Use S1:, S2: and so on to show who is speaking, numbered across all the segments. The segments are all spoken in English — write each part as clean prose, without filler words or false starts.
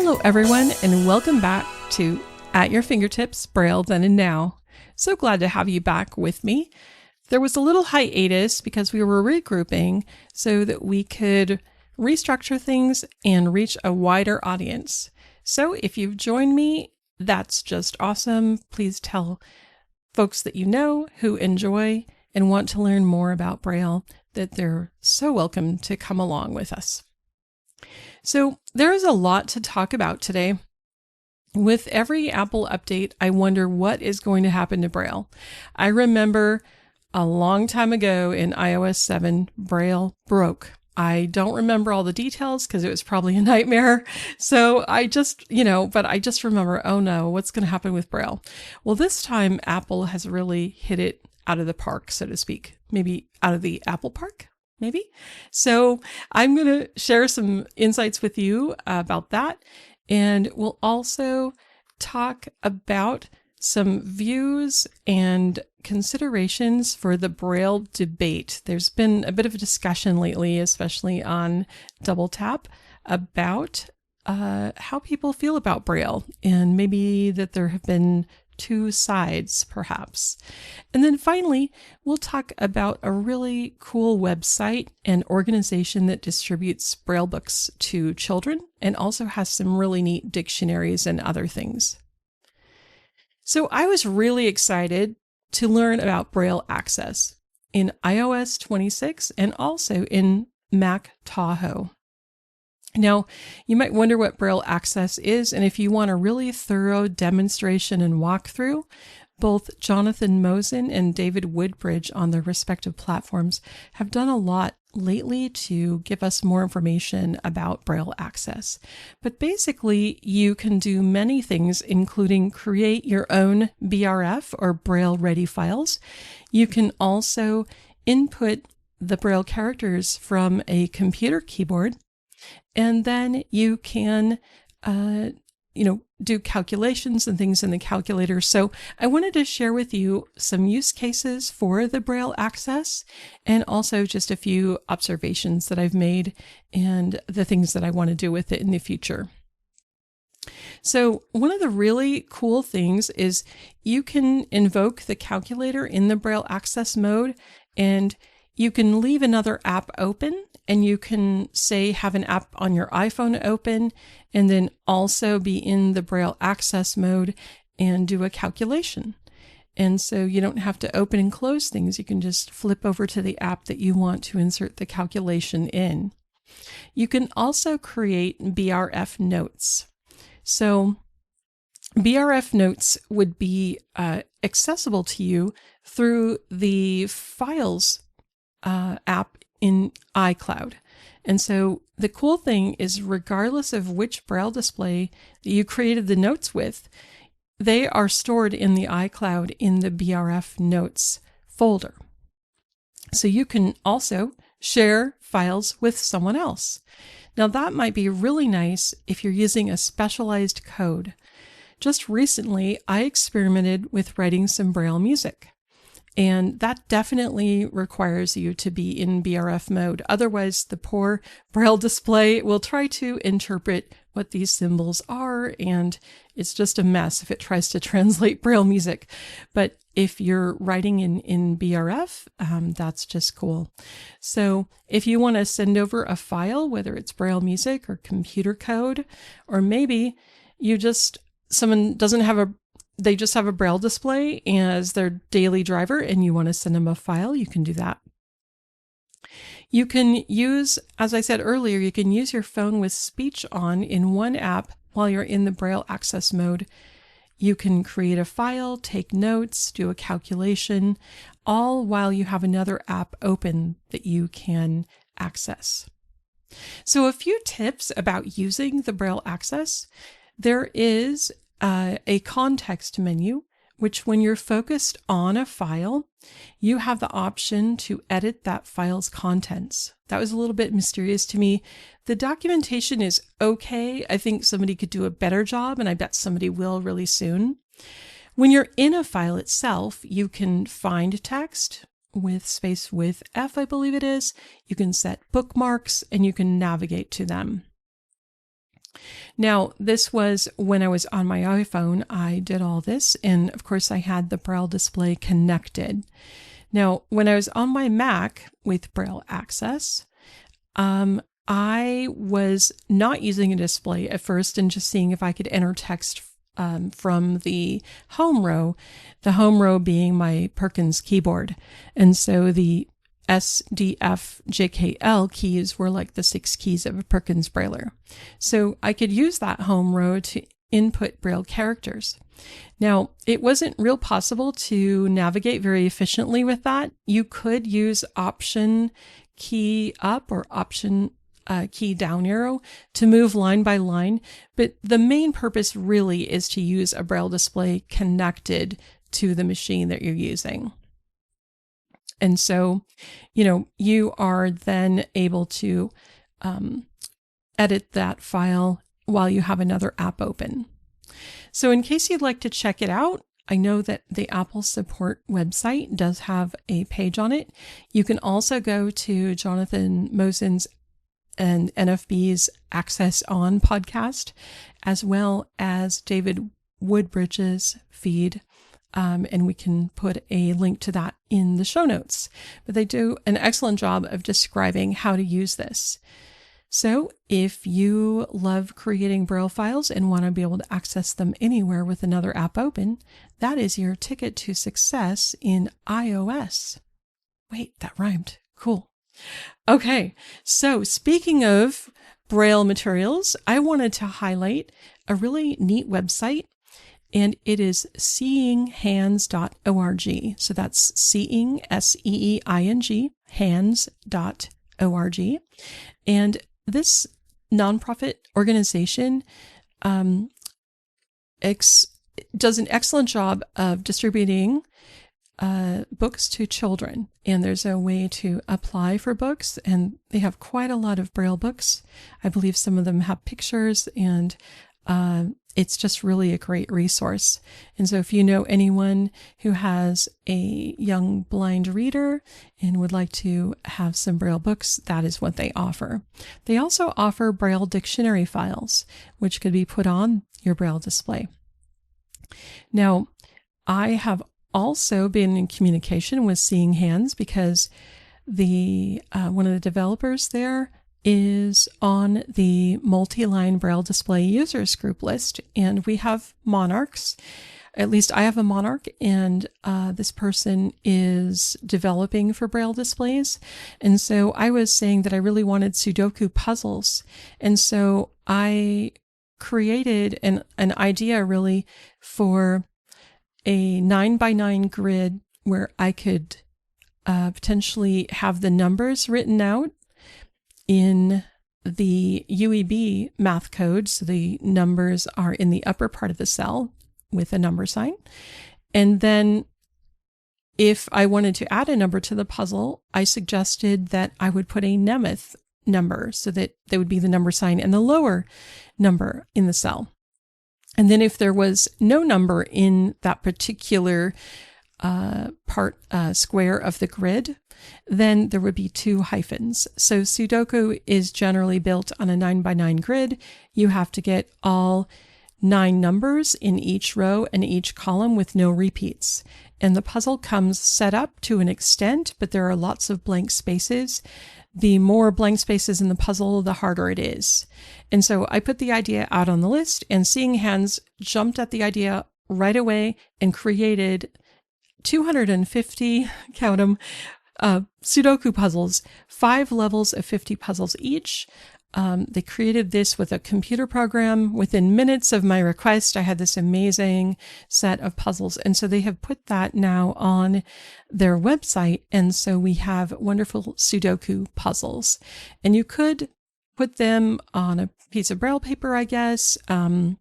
S1: Hello everyone, and welcome back to At Your Fingertips, Braille Then and Now. So glad to have you back with me. There was a little hiatus because we were regrouping so that we could restructure things and reach a wider audience. So if you've joined me, that's just awesome. Please tell folks that you know who enjoy and want to learn more about Braille that they're so welcome to come along with us. So there is a lot to talk about today. With every Apple update, I wonder what is going to happen to Braille. I remember a long time ago in iOS 7, Braille broke. I don't remember all the details because it was probably a nightmare. So I just remember, oh no, what's going to happen with Braille? Well, this time Apple has really hit it out of the park, so to speak. Maybe out of the Apple park? Maybe. So I'm going to share some insights with you about that. And we'll also talk about some views and considerations for the Braille debate. There's been a bit of a discussion lately, especially on Double Tap, about how people feel about Braille, and maybe that there have been two sides, perhaps. And then finally, we'll talk about a really cool website and organization that distributes Braille books to children and also has some really neat dictionaries and other things. So I was really excited to learn about Braille Access in iOS 26 and also in Mac Tahoe. Now, you might wonder what Braille Access is, and if you want a really thorough demonstration and walkthrough, both Jonathan Mosen and David Woodbridge on their respective platforms have done a lot lately to give us more information about Braille Access. But basically, you can do many things, including create your own BRF or Braille Ready files. You can also input the Braille characters from a computer keyboard. And then you can, do calculations and things in the calculator. So I wanted to share with you some use cases for the Braille Access and also just a few observations that I've made and the things that I want to do with it in the future. So one of the really cool things is you can invoke the calculator in the Braille Access mode, and you can leave another app open, and you can say have an app on your iPhone open and then also be in the Braille Access mode and do a calculation. And so you don't have to open and close things. You can just flip over to the app that you want to insert the calculation in. You can also create BRF notes. So BRF notes would be accessible to you through the Files app in iCloud. And so the cool thing is, regardless of which Braille display that you created the notes with, they are stored in the iCloud in the BRF notes folder. So you can also share files with someone else. Now that might be really nice if you're using a specialized code. Just recently, I experimented with writing some Braille music. And that definitely requires you to be in BRF mode. Otherwise, the poor Braille display will try to interpret what these symbols are, and it's just a mess if it tries to translate Braille music. But if you're writing in BRF, that's just cool. So if you want to send over a file, whether it's Braille music or computer code, or maybe someone doesn't have they just have a Braille display as their daily driver and you want to send them a file, you can do that. You can use, as I said earlier, you can use your phone with speech on in one app while you're in the Braille Access mode. You can create a file, take notes, do a calculation, all while you have another app open that you can access. So a few tips about using the Braille Access. There is a context menu, which when you're focused on a file, you have the option to edit that file's contents. That was a little bit mysterious to me. The documentation is okay. I think somebody could do a better job, and I bet somebody will really soon. When you're in a file itself, you can find text with space with F, I believe it is. You can set bookmarks, and you can navigate to them. Now, this was when I was on my iPhone. I did all this, and of course, I had the Braille display connected. Now, when I was on my Mac with Braille access, I was not using a display at first and just seeing if I could enter text from the home row being my Perkins keyboard. And so the S, D, F, J, K, L keys were like the 6 keys of a Perkins Brailler. So I could use that home row to input Braille characters. Now, it wasn't real possible to navigate very efficiently with that. You could use Option key up or Option key down arrow to move line by line, but the main purpose really is to use a Braille display connected to the machine that you're using. And so, you are then able to edit that file while you have another app open. So in case you'd like to check it out, I know that the Apple Support website does have a page on it. You can also go to Jonathan Mosen's and NFB's Access On podcast, as well as David Woodbridge's feed. And we can put a link to that in the show notes. But they do an excellent job of describing how to use this. So if you love creating Braille files and want to be able to access them anywhere with another app open, that is your ticket to success in iOS. Wait, that rhymed. Cool. Okay, so speaking of Braille materials, I wanted to highlight a really neat website, and it is seeinghands.org. So that's seeing, SEEING, hands.org. And this nonprofit organization does an excellent job of distributing books to children. And there's a way to apply for books, and they have quite a lot of Braille books. I believe some of them have pictures, and it's just really a great resource. And so if you know anyone who has a young blind reader and would like to have some Braille books, that is what they offer. They also offer Braille dictionary files, which could be put on your Braille display. Now, I have also been in communication with Seeing Hands because one of the developers there is on the multi-line Braille display users group list, and we have monarchs. At least I have a monarch, and this person is developing for Braille displays. And so I was saying that I really wanted Sudoku puzzles. And so I created an idea really for a 9x9 grid where I could potentially have the numbers written out in the UEB math code. So the numbers are in the upper part of the cell with a number sign. And then if I wanted to add a number to the puzzle, I suggested that I would put a Nemeth number so that there would be the number sign and the lower number in the cell. And then if there was no number in that particular square of the grid, then there would be 2 hyphens. So Sudoku is generally built on a 9x9 grid. You have to get all 9 numbers in each row and each column with no repeats. And the puzzle comes set up to an extent, but there are lots of blank spaces. The more blank spaces in the puzzle, the harder it is. And so I put the idea out on the list, and Seeing Hands jumped at the idea right away and created 250, count them, Sudoku puzzles, 5 levels of 50 puzzles each. They created this with a computer program. Within minutes of my request, I had this amazing set of puzzles. And so they have put that now on their website. And so we have wonderful Sudoku puzzles. And you could put them on a piece of Braille paper, I guess. Some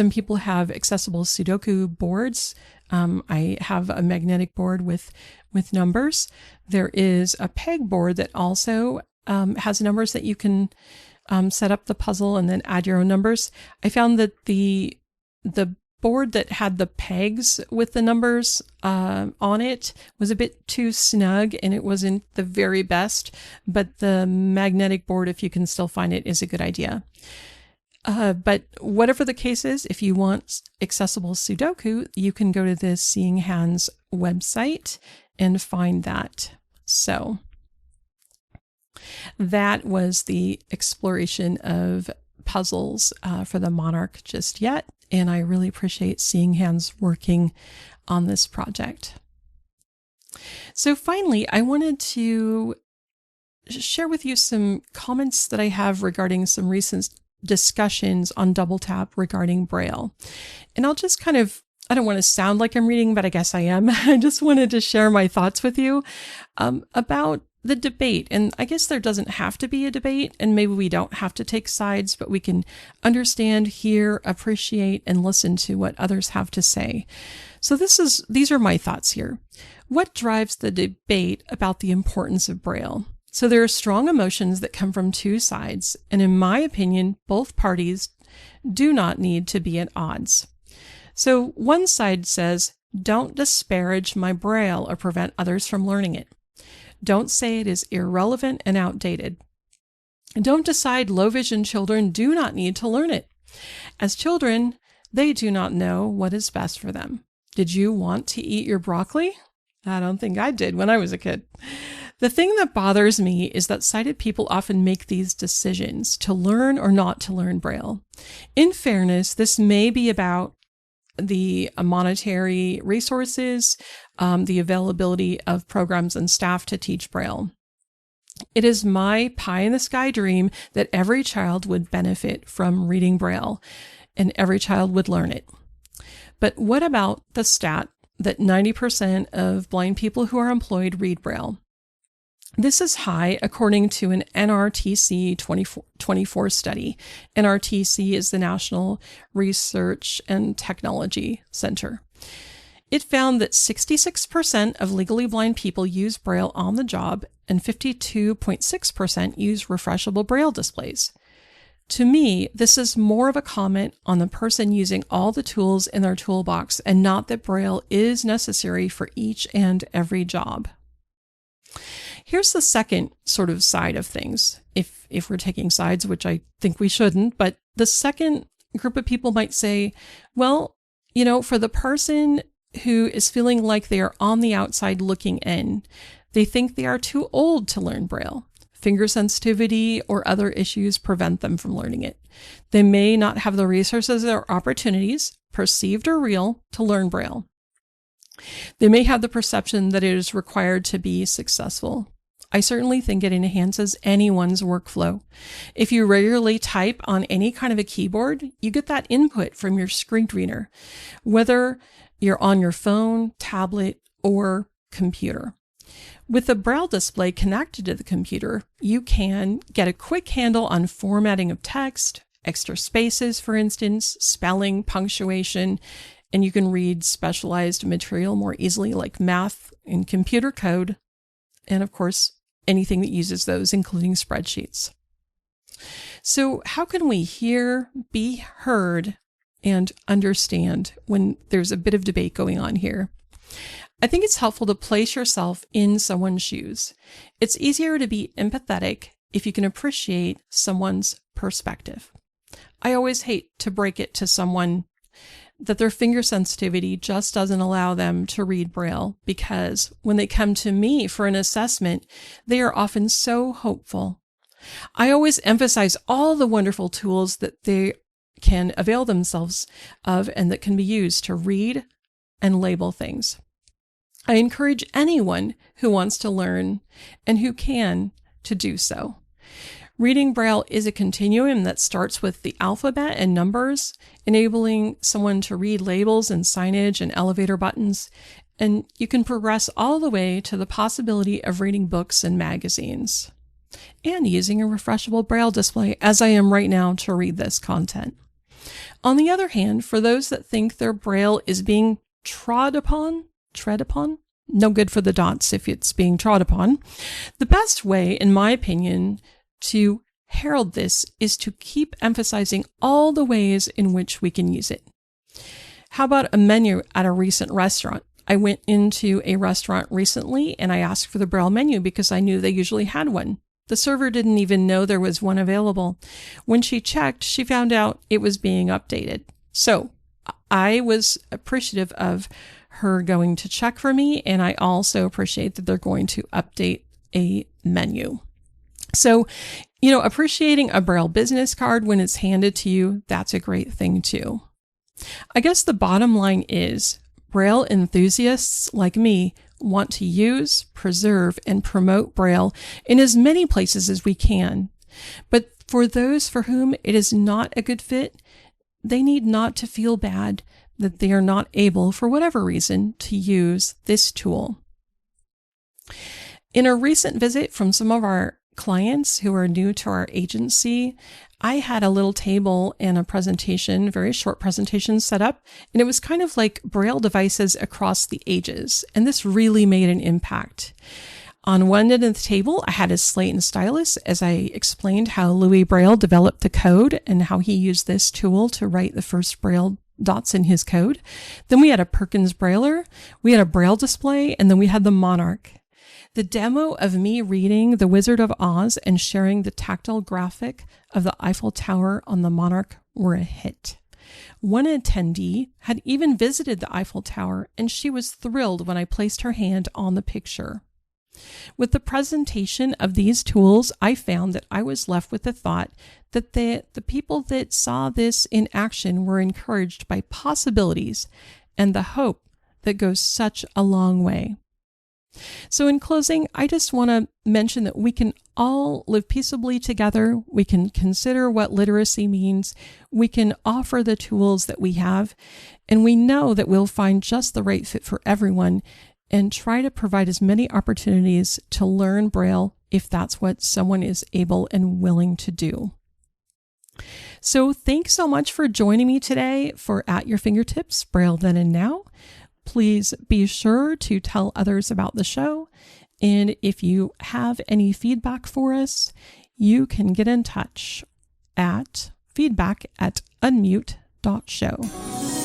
S1: people have accessible Sudoku boards. I have a magnetic board with numbers. There is a peg board that also has numbers that you can set up the puzzle and then add your own numbers. I found that the board that had the pegs with the numbers on it was a bit too snug, and it wasn't the very best, but the magnetic board, if you can still find it, is a good idea. But whatever the case is, if you want accessible Sudoku, you can go to the Seeing Hands website and find that. So that was the exploration of puzzles for the Monarch just yet. And I really appreciate Seeing Hands working on this project. So finally, I wanted to share with you some comments that I have regarding some recent discussions on Double Tap regarding Braille. And I'll just I don't want to sound like I'm reading, but I guess I am. I just wanted to share my thoughts with you about the debate. And I guess there doesn't have to be a debate, and maybe we don't have to take sides, but we can understand, hear, appreciate, and listen to what others have to say. So these are my thoughts here. What drives the debate about the importance of Braille? So there are strong emotions that come from two sides, and in my opinion, both parties do not need to be at odds. So one side says, don't disparage my Braille or prevent others from learning it. Don't say it is irrelevant and outdated. And don't decide low vision children do not need to learn it. As children, they do not know what is best for them. Did you want to eat your broccoli? I don't think I did when I was a kid. The thing that bothers me is that sighted people often make these decisions to learn or not to learn Braille. In fairness, this may be about the monetary resources, the availability of programs and staff to teach Braille. It is my pie-in-the-sky dream that every child would benefit from reading Braille, and every child would learn it. But what about the stat that 90% of blind people who are employed read Braille? This is high according to an NRTC 24 study. NRTC is the National Research and Technology Center. It found that 66% of legally blind people use Braille on the job, and 52.6% use refreshable Braille displays. To me, this is more of a comment on the person using all the tools in their toolbox, and not that Braille is necessary for each and every job. Here's the second sort of side of things, if we're taking sides, which I think we shouldn't, but the second group of people might say, well, for the person who is feeling like they are on the outside looking in, they think they are too old to learn Braille. Finger sensitivity or other issues prevent them from learning it. They may not have the resources or opportunities, perceived or real, to learn Braille. They may have the perception that it is required to be successful. I certainly think it enhances anyone's workflow. If you regularly type on any kind of a keyboard, you get that input from your screen reader, whether you're on your phone, tablet, or computer. With the Braille display connected to the computer, you can get a quick handle on formatting of text, extra spaces, for instance, spelling, punctuation, and you can read specialized material more easily, like math and computer code, and of course, anything that uses those, including spreadsheets. So how can we hear, be heard, and understand when there's a bit of debate going on here? I think it's helpful to place yourself in someone's shoes. It's easier to be empathetic if you can appreciate someone's perspective. I always hate to break it to someone that their finger sensitivity just doesn't allow them to read Braille, because when they come to me for an assessment, they are often so hopeful. I always emphasize all the wonderful tools that they can avail themselves of and that can be used to read and label things. I encourage anyone who wants to learn and who can to do so. Reading Braille is a continuum that starts with the alphabet and numbers, enabling someone to read labels and signage and elevator buttons, and you can progress all the way to the possibility of reading books and magazines, and using a refreshable Braille display, as I am right now, to read this content. On the other hand, for those that think their Braille is being tread upon, no good for the dots if it's being trod upon, the best way, in my opinion, to herald this is to keep emphasizing all the ways in which we can use it. How about a menu at a recent restaurant? I went into a restaurant recently and I asked for the Braille menu because I knew they usually had one. The server didn't even know there was one available. When she checked, she found out it was being updated. So I was appreciative of her going to check for me, and I also appreciate that they're going to update a menu. So, appreciating a Braille business card when it's handed to you, that's a great thing too. I guess the bottom line is Braille enthusiasts like me want to use, preserve, and promote Braille in as many places as we can. But for those for whom it is not a good fit, they need not to feel bad that they are not able, for whatever reason, to use this tool. In a recent visit from some of our clients who are new to our agency, I had a little table and a presentation, very short presentation set up, and it was kind of like Braille devices across the ages, and this really made an impact. On one end of the table, I had a slate and stylus as I explained how Louis Braille developed the code and how he used this tool to write the first Braille dots in his code. Then we had a Perkins Brailler, we had a Braille display, and then we had the Monarch. The demo of me reading The Wizard of Oz and sharing the tactile graphic of the Eiffel Tower on the Monarch were a hit. One attendee had even visited the Eiffel Tower, and she was thrilled when I placed her hand on the picture. With the presentation of these tools, I found that I was left with the thought that the people that saw this in action were encouraged by possibilities and the hope that goes such a long way. So in closing, I just want to mention that we can all live peaceably together. We can consider what literacy means. We can offer the tools that we have, and we know that we'll find just the right fit for everyone and try to provide as many opportunities to learn Braille if that's what someone is able and willing to do. So thanks so much for joining me today for At Your Fingertips, Braille Then and Now. Please be sure to tell others about the show. And if you have any feedback for us, you can get in touch at feedback@unmute.show.